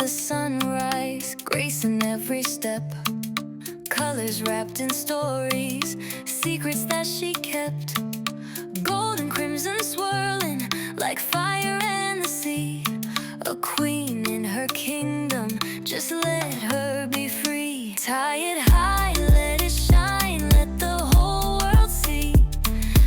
the sunrise, grace in every step. Colors wrapped in stories, secrets that she kept. Gold and crimson swirling like fire and the sea. A queen in her kingdom, just let her be free. Tie it high, let it shine, let the whole world see.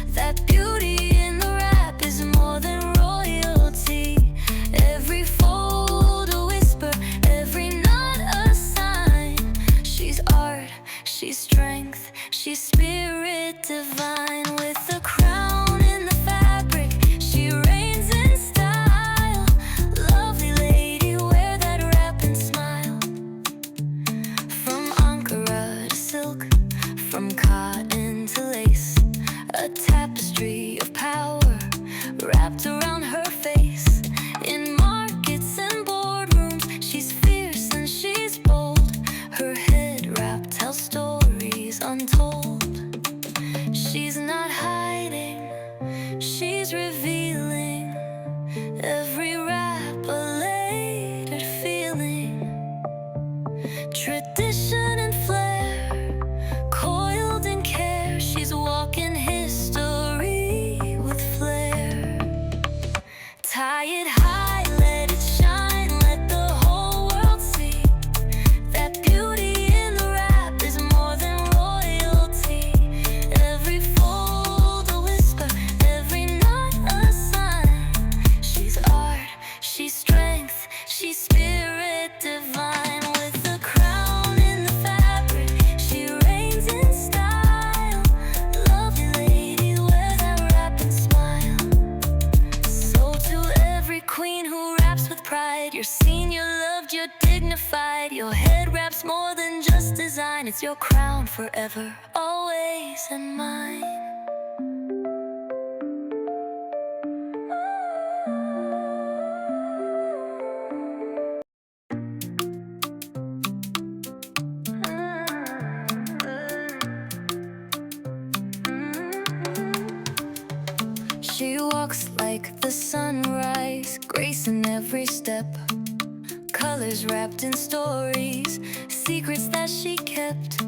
That beauty in the wrap is more than royalty. Every fold a whisper, every knot a sign. She's art, she's strength, she's spirit divine. With a crown in the fabric, she reigns in style. Lovely lady, wear that wrap and smile. From Ankara to silk, from cotton to lace, a tapestry of power wrapped around her face. In markets and boardrooms, she's fierce and she's bold. Her head wrap tells stories untold. She's not hiding, she's revealing. Every wrap a later feeling. Tradition and flair, coiled in care. She's walking history with flair. Tie it high, let it shine, let the whole world see. That beauty in the wrap is more than royalty. Every fold a whisper, every knot a sign. She's art, she's strength, she's spirit divine. With a crown in the fabric, she reigns in style. Lovely lady, wear that wrap and smile. So to every queen who wraps with pride, you're seen, you're loved, you're dignified. Your head wrap's more than just design, it's your crown forever, always in mine. She walks like the sunrise, grace in every step. Colors wrapped in stories, secrets that she kept.